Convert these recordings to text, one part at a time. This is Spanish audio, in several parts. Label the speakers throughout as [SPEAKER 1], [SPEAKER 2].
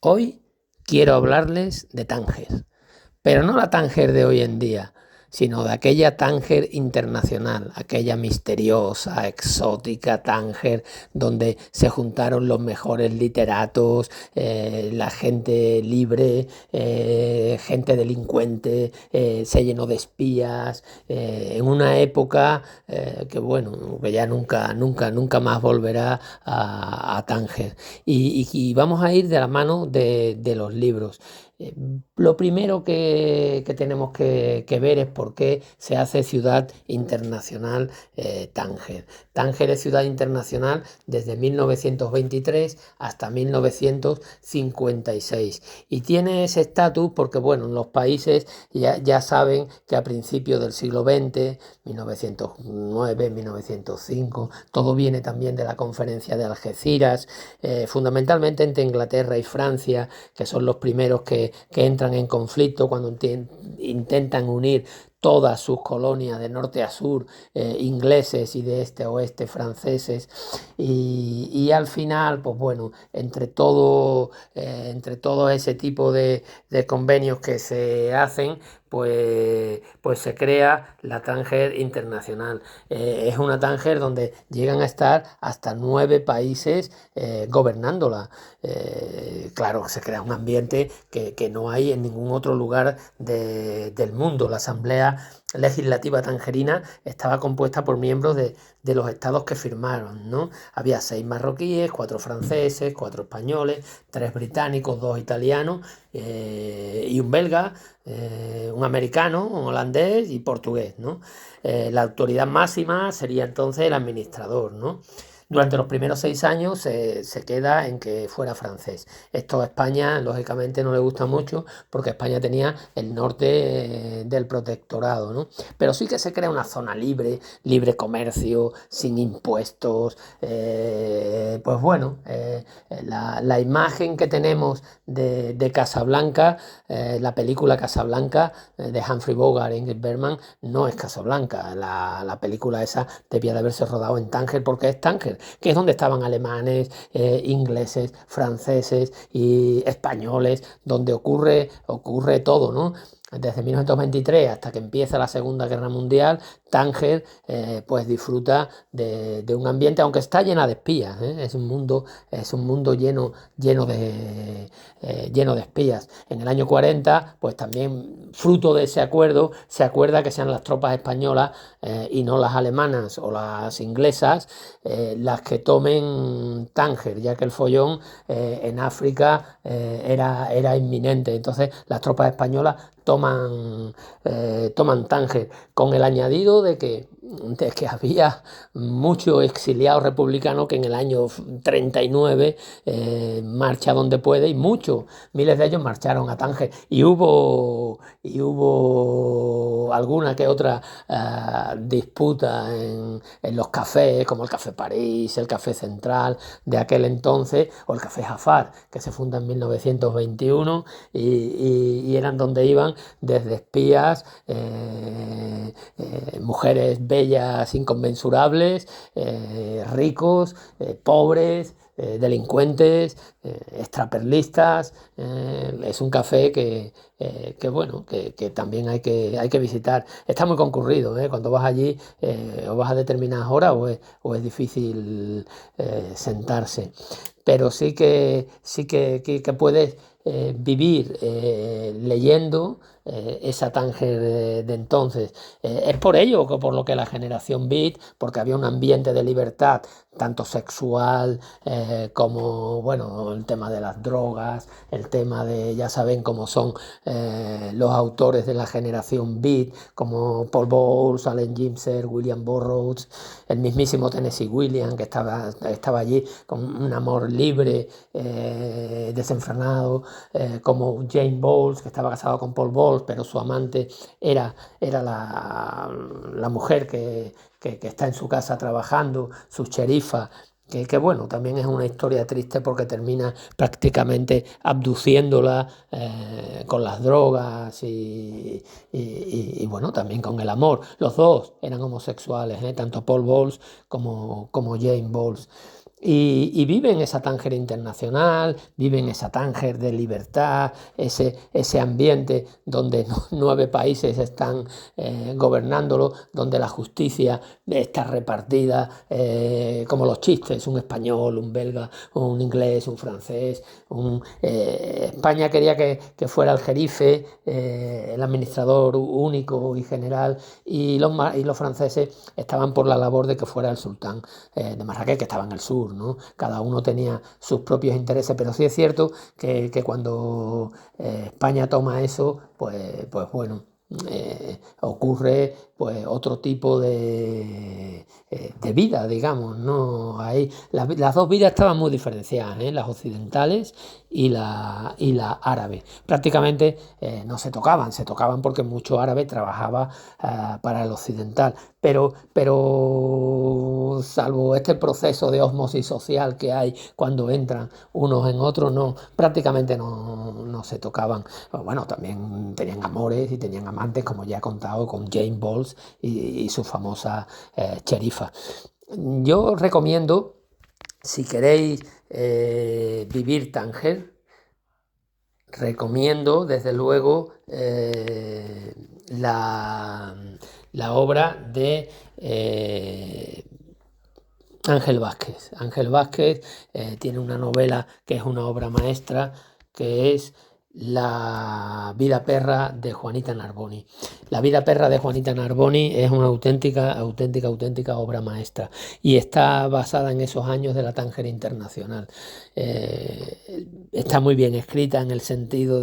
[SPEAKER 1] Hoy quiero hablarles de Tánger, pero no la Tánger de hoy en día, sino de aquella Tánger internacional, aquella misteriosa, exótica Tánger donde se juntaron los mejores literatos, la gente libre, gente delincuente, se llenó de espías, en una época que bueno, que ya nunca más volverá a Tánger. Y vamos a ir de la mano de los libros. Eh, lo primero que tenemos que ver es por qué se hace ciudad internacional Tánger. Tánger es ciudad internacional desde 1923 hasta 1956 y tiene ese estatus porque, bueno, en los países ya saben que a principios del siglo XX, 1909, 1905, todo viene también de la conferencia de Algeciras, fundamentalmente entre Inglaterra y Francia, que son los primeros que entran en conflicto cuando intentan unir todas sus colonias de norte a sur, ingleses, y de este a oeste franceses, y al final, pues bueno, entre todo ese tipo de convenios que se hacen, pues se crea la Tánger Internacional. Es una Tánger donde llegan a estar hasta 9 países gobernándola. Claro, se crea un ambiente que no hay en ningún otro lugar del mundo. La Asamblea Legislativa Tangerina estaba compuesta por miembros de los estados que firmaron, ¿no? Había 6 marroquíes, 4 franceses, 4 españoles, 3 británicos, 2 italianos, y un belga, un americano, un holandés y portugués, ¿no? La autoridad máxima sería entonces el administrador, ¿no? Durante los primeros 6 años se queda en que fuera francés. Esto a España, lógicamente, no le gusta mucho porque España tenía el norte del protectorado, ¿no? Pero sí que se crea una zona libre, libre comercio, sin impuestos. Pues bueno, la imagen que tenemos de Casablanca, la película Casablanca de Humphrey Bogart e Ingrid Bergman, no es Casablanca. La película esa debía de haberse rodado en Tánger porque es Tánger, que es donde estaban alemanes, ingleses, franceses y españoles, donde ocurre todo, ¿no? Desde 1923 hasta que empieza la Segunda Guerra Mundial, Tánger pues disfruta de un ambiente, aunque está llena de espías, ¿eh? Es un mundo lleno de espías. En el año 40, pues también fruto de ese acuerdo, se acuerda que sean las tropas españolas y no las alemanas o las inglesas las que tomen Tánger, ya que el follón en África era inminente. Entonces las tropas españolas toman Tánger, con el añadido de que había mucho exiliado republicano que en el año 39 marcha donde puede, y miles de ellos marcharon a Tánger, y hubo alguna que otra disputa en los cafés, como el Café París, el Café Central de aquel entonces, o el Café Jafar, que se funda en 1921, y eran donde iban desde espías, mujeres bellas, inconmensurables, ricos, pobres, delincuentes, extraperlistas. Es un café bueno, que también hay que visitar. Está muy concurrido, ¿eh? Cuando vas allí, o vas a determinadas horas, o es difícil sentarse. Pero sí que puedes vivir leyendo esa Tánger de entonces. Es por ello que por lo que la generación Beat, porque había un ambiente de libertad, tanto sexual como, bueno, el tema de las drogas, el tema ya saben cómo son los autores de la generación Beat, como Paul Bowles, Allen Ginsberg, William Burroughs, el mismísimo Tennessee Williams, que estaba allí con un amor libre, desenfrenado, como Jane Bowles, que estaba casado con Paul Bowles, pero su amante era la mujer que está en su casa trabajando, su sherifa, que bueno, también es una historia triste porque termina prácticamente abduciéndola con las drogas y bueno, también con el amor. Los dos eran homosexuales, tanto Paul Bowles como Jane Bowles. y vive en esa Tánger internacional, vive en esa Tánger de libertad, ese ambiente donde 9 países están gobernándolo, donde la justicia está repartida como los chistes, un español, un belga, un inglés, un francés. España quería que fuera el jerife, el administrador único y general, y los franceses estaban por la labor de que fuera el sultán de Marrakech, que estaba en el sur, ¿no? Cada uno tenía sus propios intereses, pero sí es cierto que cuando España toma eso, pues bueno, ocurre pues otro tipo de vida, digamos, ¿no? Las dos vidas estaban muy diferenciadas, ¿eh? Las occidentales y la árabe. Prácticamente no se tocaban porque mucho árabe trabajaba para el occidental, pero salvo este proceso de osmosis social que hay cuando entran unos en otros, no, prácticamente no se tocaban. Bueno, también tenían amores y tenían amantes, como ya he contado, con Jane Bowles y su famosa Cherifa. Yo recomiendo, si queréis vivir Tánger, recomiendo desde luego la obra de Ángel Vázquez. Ángel Vázquez tiene una novela que es una obra maestra, que es La vida perra de Juanita Narboni. La vida perra de Juanita Narboni es una auténtica obra maestra y está basada en esos años de la Tánger internacional. Está muy bien escrita en el sentido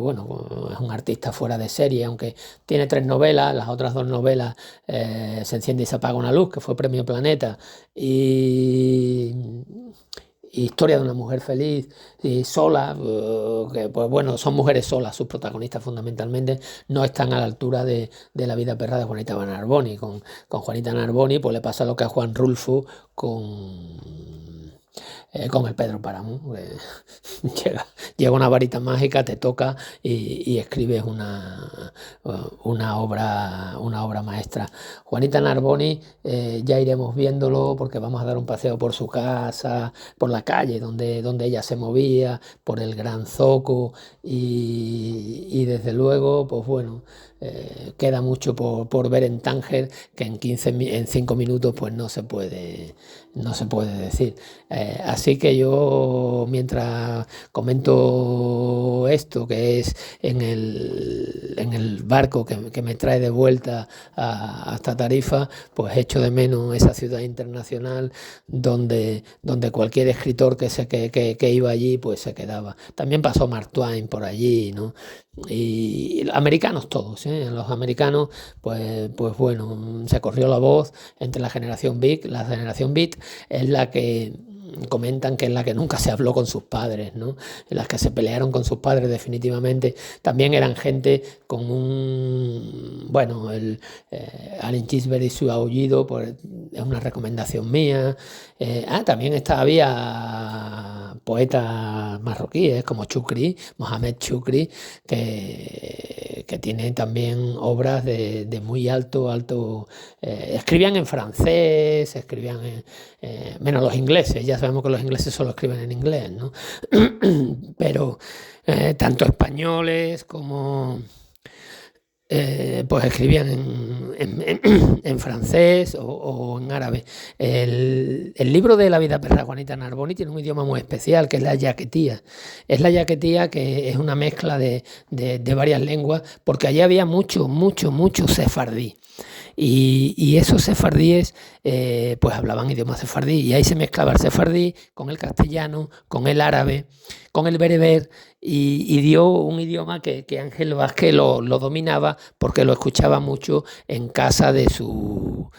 [SPEAKER 1] bueno, es un artista fuera de serie, aunque tiene 3 novelas. Las otras 2 novelas, Se enciende y se apaga una luz, que fue Premio Planeta, y Historia de una mujer feliz y sola, que pues bueno, son mujeres solas, sus protagonistas fundamentalmente no están a la altura de la vida perra de Juanita Narboni. Con Juanita Narboni pues le pasa lo que a Juan Rulfo con el Pedro Páramo. Llega una varita mágica, te toca y escribes una obra maestra. Juanita Narboni, ya iremos viéndolo porque vamos a dar un paseo por su casa, por la calle donde ella se movía, por el Gran Zoco y desde luego, pues bueno, queda mucho por ver en Tánger, que en 5 minutos pues no se puede decir. Así que yo, mientras comento esto, que es en el barco que me trae de vuelta hasta Tarifa, pues echo de menos esa ciudad internacional donde cualquier escritor que iba allí, pues se quedaba. También pasó Mark Twain por allí, ¿no? Y americanos todos, ¿eh? Los americanos, pues bueno, se corrió la voz entre la generación Beat. La generación Beat es la que comentan que es la que nunca se habló con sus padres, ¿no? Las que se pelearon con sus padres definitivamente. También eran gente con bueno, Allen Ginsberg y su aullido, pues es una recomendación mía. También había poetas marroquíes como Chukri, Mohamed Chukri, que tienen también obras de muy alto. Escribían en francés, escribían menos los ingleses. Ya sabemos que los ingleses solo escriben en inglés, ¿no? Pero tanto españoles como pues escribían en francés o en árabe. El libro de La vida perra Juanita Narboni tiene un idioma muy especial, que es la yaquetía. Es la yaquetía, que es una mezcla de varias lenguas, porque allí había mucho sefardí. Y esos sefardíes pues hablaban idioma sefardí, y ahí se mezclaba el sefardí con el castellano, con el árabe, con el bereber, y dio un idioma que Ángel Vázquez lo dominaba porque lo escuchaba mucho en casa de su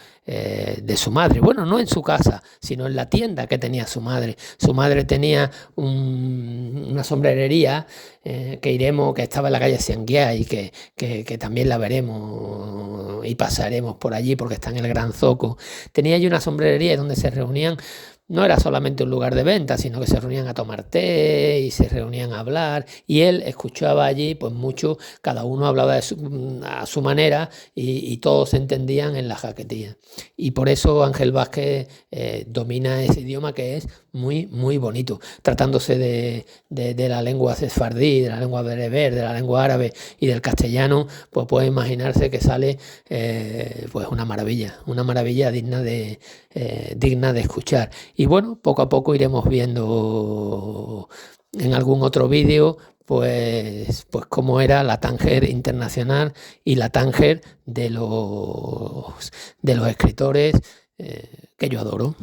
[SPEAKER 1] madre. Bueno, no en su casa, sino en la tienda que tenía su madre. Su madre tenía una sombrerería que estaba en la calle Sianguía, y que también la veremos y pasaremos por allí porque está en el Gran Zoco. Tenía allí una sombrerería donde se reunían no era solamente un lugar de venta, sino que se reunían a tomar té y se reunían a hablar, y él escuchaba allí pues mucho, cada uno hablaba a su manera y todos se entendían en la jaquetía. Y por eso Ángel Vázquez domina ese idioma que es muy, muy bonito, tratándose de la lengua sefardí, de la lengua bereber, de la lengua árabe y del castellano, pues puede imaginarse que sale pues una maravilla digna de escuchar. Y bueno, poco a poco iremos viendo en algún otro vídeo pues cómo era la Tánger internacional y la Tánger de los escritores que yo adoro.